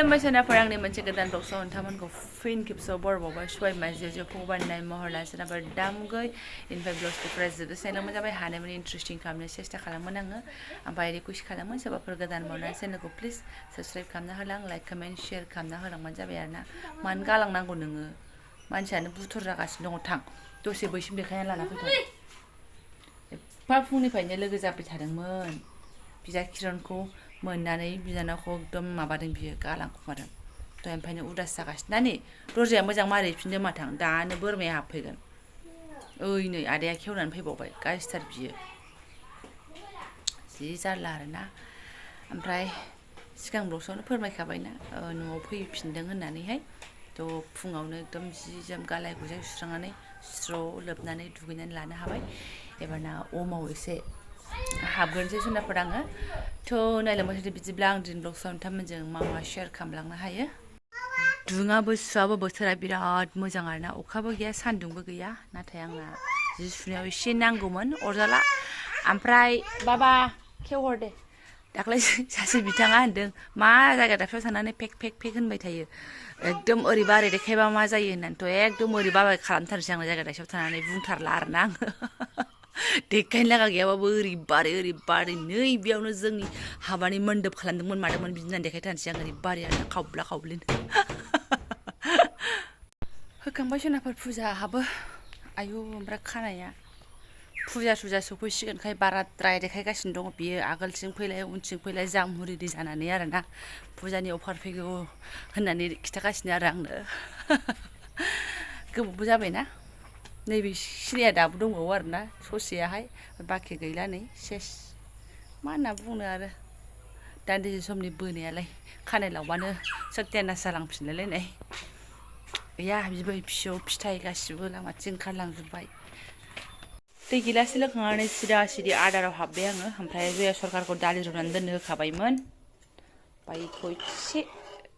खुलुमबायसोनाफोर आंनि मोनसे गोदान ब्लगसआव नोंथांमोनखौ फिन खेबसेयाव बरबावबाय सबाय माजियाव फबाननाय महर लासोनाफोर दामगै इनफाय ब्लग्सनिफ्राय जोबोद जाबाय हानायमानि इन्ट्रेस्टिं खालामनो सेस्था खालामगोन आङो ओमफ्राय रिकुवेस्ट खालामो सोरबाफोर गोदान मावनानै चेनेलखौ प्लिज साबस्क्राइब खालामना होलां लाइक कमेन्ट शेयार खालामना होलांबानो जाबाय आरोना मानो गालांनांगौ नोङो मानसियानो बुथुर जागासिनो दङ थां दसे बैसिम देखायना लाना फैथों एफा फुंनिफ्रायनो लोगो जाबाय थादोंमोन बिजा किरणखौ मोननानै बिनानावखौ एकदम माबादों बियो गालांखुमादों दहायनिफ्रायनो उदास जागासिनो ना नै दरजाया मोजां मारिफिनदो माथां दानो बोरमाया हाबफैगोन ओइ नै आदाया खेवनानै फैबावबाय गाज्रिथार बियो जि जारला आरोना ओमफ्राय सिगां ब्लग्सआवनो फोरमायखाबायना न'आव फैफिनदों होननानैहाय थ' फुङावनो एकदम जि जोम गालाय गुजाय सुस्रांनानै स्र' लोबनानै दुगैनानै लानो हाबाय एबारना अमाव एसे हाबग्रोनोसै जुनारफोर आङो थ' नायलांबाय थादो बिदिब्ला आं दिनै ब्लग्सआव नोंथांमोनजों मा मा शेयार खालामलांनो हायो दुङाबो सुवाबो बोथोरा बिराद मोजां आरोना अखाबो गैया सान्दुंबो गैया नाथाय आंना जि सुनायाव एसे नांगौमोन अरजाला ओमफ्राय बाबा खेवहर दे दाख्लै सासे बिथाङा होनदों मा जायगा दाबसेयाव थानानै फेक फेक फेक होनबाय थायो एकदम ओरैबा ओरै देखायबा मा जायो होननानैथ' एकदम ओरैबा खालामथारनोसै आङो जायगा दाबसेयाव थानानै बुंथारला आरोना आङो देखायनो लागा गैयाबाबो ओरैबारै नै बेयावनो जोंनि हाबानि मन्दप खालामदोंमोन मादोंमोन बिदि होननानै देखायथारनोसै आं ओरैबारै आरोना खावब्ला खावब्लिनो होखांबाय सोनाफोर फुजा हाबो आयु ओमफ्राय खानाया फुजा सुजा सफैसिगोनखाय बाराद्राय देखायगासिनो दङ बियो आगोलथिं फैलाय उनथिं फैलाय जामुरिदि जानानै आरोना फुजानि अफार फैगौ होननानै खिथागासिनो आरो आंनो गोबावबो जाबायना नैबे सिरिया दाबो दंबावो आरोना ससेयाहाय बाखि गैला नै सेस मा होनना बुंनो आरो दान्दिसे समनि बोनायालाय खानाय लावबानो सत्यानास जालांफिनलायलायनाय गैया बिबै फिसौ फिथाइ गासिबो लामाथिं ओंखारलांजोब्बाय दै गिलाससे लोंखांनानै सिदा आदाराव हाबबाय आङो ओमफ्राय जया सरकारखौ दालि रुनानै दोननो होखाबायमोन बायखौ एसे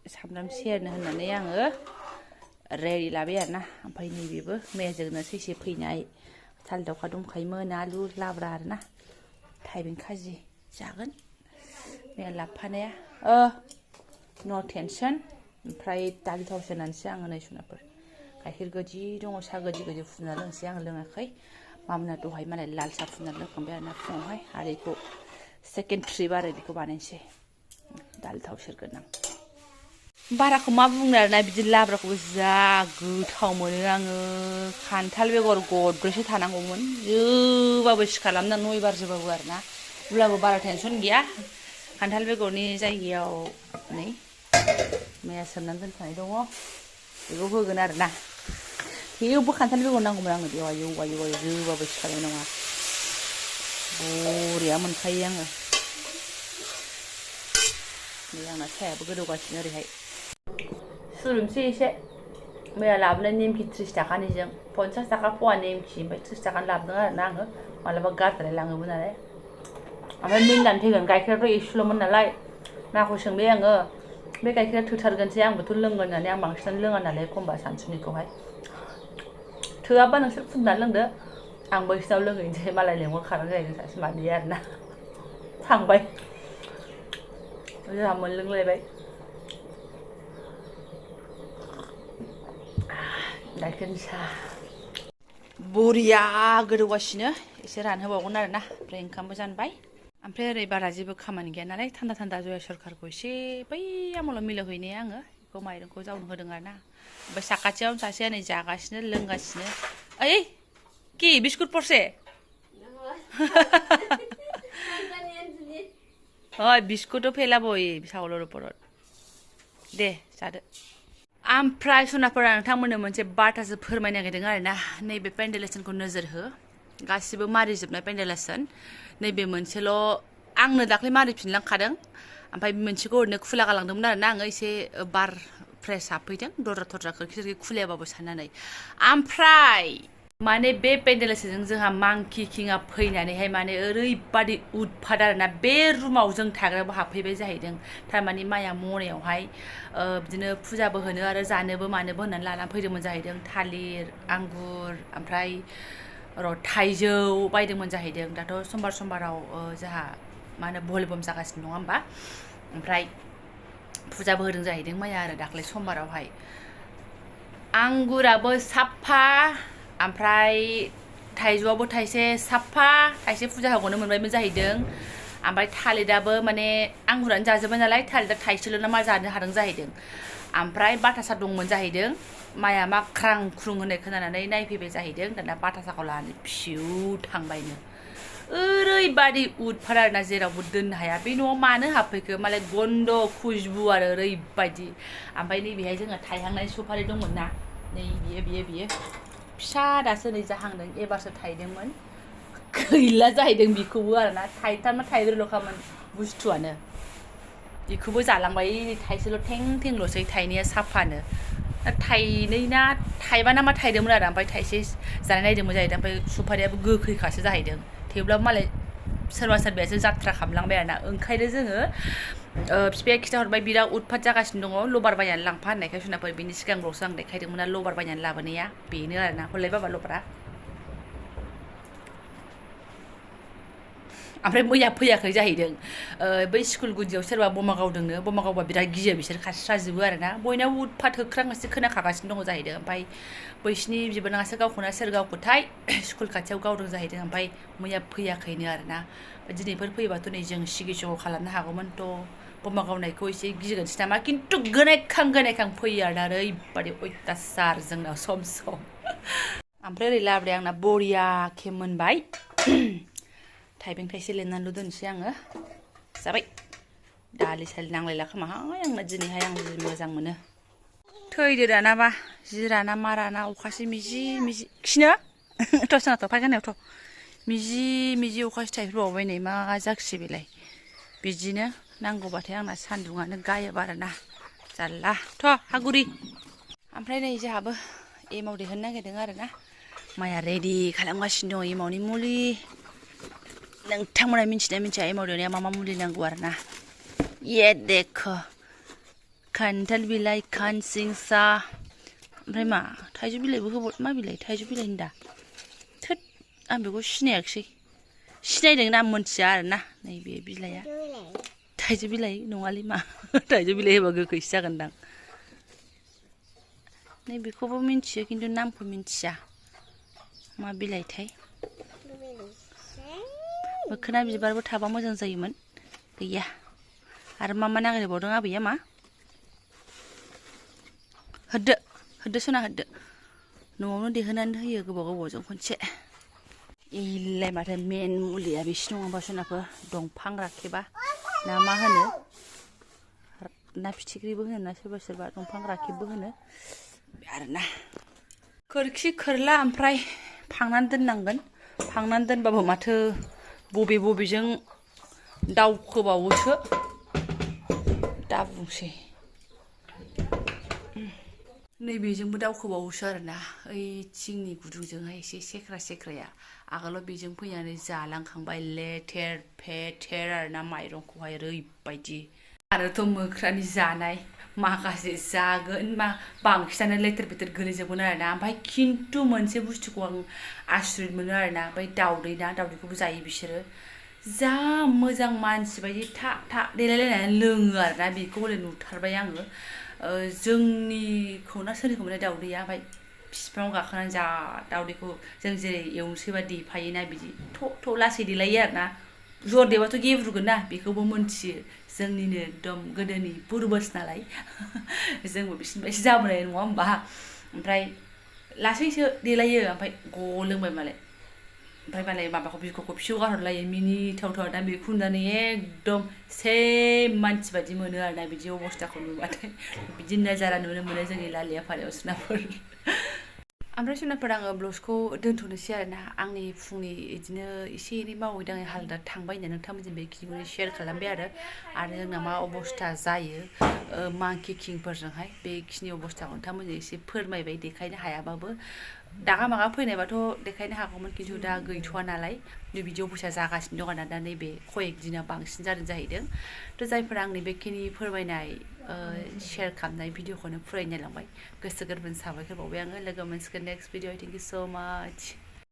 सामब्राम सेरनो होननानै आङो रेडि लाबाय आरोना ओमफ्राय नैबेबो मैयाजोंनो सैसे फैनाय थाल दावखा दंखायोमोन आलु लाब्रा आरोना थाइबें खाजि जागोन मैया लाबोफानाया नो टेनसन ओमफ्राय दालि थाव सेरनानैसो आङो नै सुनाफोर गाइखेर गोदि दङ साहा गोदि फुदुंना लोंसै आं लोङाखै मामोना दहाय मालाय लाल साहा फुदुंना लोंखांबाय आरोना फुङावहाय आरो बेखौ सेकेन्ड ट्रिप आरो बेखौ बानायनोसै दालि थाव सेरगोन आं बाराखौ मा बुंनो आरोना बिदि लाब्राखौबो जा गोथाव मोनो आङो खान्थाल बेगर गदब्रैसो थानांगौमोन जोबाबो सिखारलामना नयबार जोबाबो आरोना अब्लाबो बारा टेनसन गैया खान्थाल बेगरनि जायगायाव नै मैया सोमनानै दोनखानाय दङ बेखौ होगोन आरोना थेवबो खान्थाल बेगर नांगौमोन आंनो बेयाव आयौ जोबाबो सिखारनाय नङा बरिया मोनखायो आङो नै आंना साहायाबो गोदौगासिनो ओरैहाय सुरुनोसै एसे मैया लाबोनाय निमखि 30 थाखानिजों 50 थाखा फवा निमखि ओमफ्राय 30 थाखानि लाबोदों आरोना आङो मालाबा गारद्राय लाङोमोन नालाय ओमफ्राय मिलानानै फैगोन गाइखेराथ' एसेल'मोन नालाय नाखौ सोंबाय आङो बे गाइखेरा थोथारगोनसै आंबोथ' लोंगोन होननानै आं बांसिनानो लोङा नालाय एखमबा सानसुनिखौहाय थोआबा नोंसोर फुदुंनानै लोंदो आं बैसिनाव लोंहैनोसै मालाय लेंहरखादों जाहैदों सासे मादैया आरोना थांबाय जोंहा मोनलोंलायबाय गाइखेरनि साहा बरिया गोदौगासिनो एसे रानहोबावगोन आरोना ओमफ्राय ओंखामबो जानबाय ओमफ्राय ओरै बारा जेबो खामानि गैया नालाय थान्दा जया सरकारखौ एसे बै आमलाव मिलावहैनाया आङो बेखौ माइरंखौ जावनो होदों आरोना ओमफ्राय साखाथियावनो सासेया नै जागासिनो लोंगासिनो ओइ कि बिस्कुट परसे হয় बिस्कुटও পেলাবই চাউলৰ ওপৰত দে जादो ओमफ्राय सनाफोरा नोंथांमोननो मोनसे बाथ्रासो फोरमायनो नागिरदों आरोना नैबे पेन्डेलेसनखौ नोजोर हो गासिबो मारिजोबनाय पेन्डेलेसन नैबे मोनसेल' आंनो दाख्लै मारिफिनलांखादों ओमफ्राय मोनसेखौ ओरैनो खुला गालांदोंमोन आरोना आङो एसे बार फ्रेस हाबफैदों दरजा थरजा खोरखि खुलियाबाबो साननानै ओमफ्राय माने बे पेन्डेलेसजों जोंहा मांकि किंआ फैनानैहाय माने ओरैबादि उदफाद आरोना बे रुमाव जों थाग्रायावबो हाबफैबाय जाहैदों थारमाने माया मनायावहाय बिदिनो फुजाबो होनो आरो जानोबो मानोबो होननानै लानानै फैदोंमोन जाहैदों थालिर आंगुर ओमफ्राय थाइजौ बायदोंमोन जाहैदों दाथ' समबाराव जोंहा मा होनो भलिबम जागासिनो नङा होमबा ओमफ्राय फुजाबो होदों जाहैदों माइया आरो दाख्लै समबारावहाय आंगुराबो साफा ओमफ्राय थाइजौआबो थाइसे साफा थाइसे फुजा होग'नो मोनबायमोन जाहैदों ओमफ्राय थालिराबो माने आंगुरानो जाजोब्बाय नालाय थालिरा थाइसेल' ना मा जानो हादों जाहैदों ओमफ्राय बाटासा दंमोन जाहैदों माइया मा ख्रां ख्रुं होननाय खोनानानै नायफैबाय जाहैदों दाना बाटासाखौ लानानै फिउ थांबायनो ओरैबादि उदफार आरोना जेरावबो दोननो हाया बे न'आव मानो हाबफैखो मालाय गन्द खुशबु आरो ओरैबायदि ओमफ्राय नैबेहाय जोंहा थायहांनाय सुपारि दंमोन ना नै बियो फिसा दासो नै जाहांदों एबारसो थायदोंमोन गैला जाहैदों बेखौबो आरोना थाइथाम ना थाइब्रैल'खामोन बुस्थुआनो बेखौबो जालांबाय थाइसेल' थें थेंल'सै थाइनाया साफानो थाइनै ना थाइबा ना मा थाइदोंमोन आरो ओमफ्राय थाइसे जानाय नायदोंमोन जाहैदों ओमफ्राय सुपारियाबो गोखैखासो जाहैदों थेवब्लाबो मालाय सोरबा सोरबायासो जात्रा खालामलांबाय आरोना ओंखायनो जोङो बिफाया खिथाहरबाय बिराद उदपात जागासिनो दङ लबार बायनानै लांफा होननायखाय सोनाफोर बिनि सिगांग्र'सो आं देखायदोंमोन ना लबार बायनानै लाबोनाया बेनो आरोना हरलाय बाबा लबारा ओमफ्राय मैया फैयाखै जाहैदों बै स्कुल गुदियाव सोरबा बमा गावदोंनो बमा गावबा बिराद गियो बिसोर खारस्राजोबो आरोना बयनावबो उदपात होख्रांगासिनो खोनाखागासिनो दङ जाहैदों ओमफ्राय बैसिनि बिबोनाङासो गावखौना सोर गावखौथाय स्कुल खाथियाव गावदों जाहैदों ओमफ्राय मैया फैयाखैनो आरोना दिनैफोर फैयोबाथ' नै जों सिगिसग' खालामनो हागौमोन थ' बमा गावनायखौ एसे गिगोनसै नामा खिन्थु गोनायखां फैयो आरोना ओरैबादि अयथासार जोंनाव सम ओमफ्राय ओरै लाब्राया आंना बरियाखे मोनबाय थाइबें थाइसे लेमनानैल' दोनसै आङो जाबाय दालि सालि नांलायला खोमाहाय आंना दिनैहाय आं जि मोजां मोनो थैदो दानाबा जिरा ना मारा ना अखासि मिजि खिनो थ' सोनाथ' फायखानायावथ' मिजि अखासि थाइफ्रिबावबाय नै मा जाखिसै बेलाय बिदिनो नांगौबाथाय आंना सान्दुङानो गायोब आरोना जारला थ' हागुरि ओमफ्राय नै जोंहाबो एमाव देहोनो नागिरदों आरोना माइया रेडि खालामगासिनो दङ एमावनि मुलि नोंथांमोना मिथिना मिथिया एमाव देनाया मा मुलि नांगौ आरोना ये देखो खान्थाल बिलाइ खानसिंसा ओमफ्राय मा थाइजौ बिलाइबो होबाव मा बिलाइ थाइजौ बिलाइ होनदा थोद आं बेखौ सिनायाखिसै सिनायदों ना मोनथिया आरोना नैबे बिलाइआ थाइजौ बिलाइ नङालै मा थाइजौ बिलाइ होबा गोखैसो जागोनदां नै बेखौबो मिन्थियो खिन्थु नामखौ मिन्थिया मा बिलाइथाय मोखोना बिबारबो थाबा मोजां जायोमोन गैया आरो मा नागिरबावदों आबैया मा होदो सना होदो न'आवनो देहोनानै होयो गोबावजों खनसे इलाय माथो मेन मुलिया बिसि नङाबा सोनाफोर दंफां राखेबा ना मा होनो ना फिथिख्रिबो होनो ना सोरबा दंफां राखेबबो होनो आरोना खोरखि खोरला ओमफ्राय फांनानै दोननांगोन फांनानै दोनबाबो माथो बबेजों दावखोबावोसो दा बुंसै नैबेजोंबो दावखोबावोसो आरोना ओइ थिंनि गुदुंजोंहाय एसे सेख्राया आगोलाव बेजों फैनानै जालांखांबाय लेथेर फेथेर आरोना माइरंखौहाय ओरैबायदि आरोथ' मोख्रानि जानाय माखासे जागोन मा बांसिनानो लेथेर फेथेर गोलैजोबगोन आरोना ओमफ्राय खिन्थु मोनसे बुस्थुखौ आं आसुरित मोनो आरोना बै दावदैखौबो जायो बिसोरो जा मोजां मानसि बायदि था देलायलायनानै लोङो आरोना बेखौ हले नुथारबाय आङो जोंनिखौ ना सोरनिखौमोन दावदैया ओमफ्राय बिफाङाव गाखोनानै जा दावदैखौ जों जेरै एवनोसैबा देफायोना बिदि थ' लासै देलायो आरोना जर देबाथ' गेब्रुगोन ना बेखौबो मोनथियो जोंनिनो एकदम गोदोनि पुरबस नालाय जोंबो बिसिनिफ्रायसो जाबोनाय नङा होमबा ओमफ्राय लासैसो देलायो ओमफ्राय गलोंबाय मालाय माबाखौ बिखौखौ फिसौ गारहरलायो मिनिथावथाव दा बेखौ नुनानै एकदम सेम मानसि बादि मोनो आरोना बिदि अबस्थाखौ नुबाथाय बिदि नाजारा नुनो मोनो जोंनि लालिया फारायाव सोनाफोर ओमफ्राय सोनाफोर आङो ब्लगखौ दोनथ'नोसै आरोना आंनि फुंनि बिदिनो एसे एनै मावै दाङै हालोदा थांबाय होनना नोंथांमोनजों बेखिनिखौनो शेयार खालामबाय आरो जोंना मा अबस्था जायो मांकि किंफोरजोंहाय बेखिनि अबस्थाखौ नोंथांमोनजों एसे फोरमायबाय देखायनो हायाबाबो दागा मागा फैनायबाथ' देखायनो हागौमोन खिन्थु दा गैथ'वा नालाय बिदि अबस्था जागासिनो दं आरोना दा नैबे कयेक दिना बांसिन जादों जाहैदों थ' जायफोरा आंनि बेखिनि फोरमायनाय शेयार खालामनाय भिडिअखौनो फरायनो लांबाय गोसो गोरबोनि साबायखर बावबाय आङो लोगो मोनसिगोन नेक्स्ट भिडिअ थेंक इउ स' माच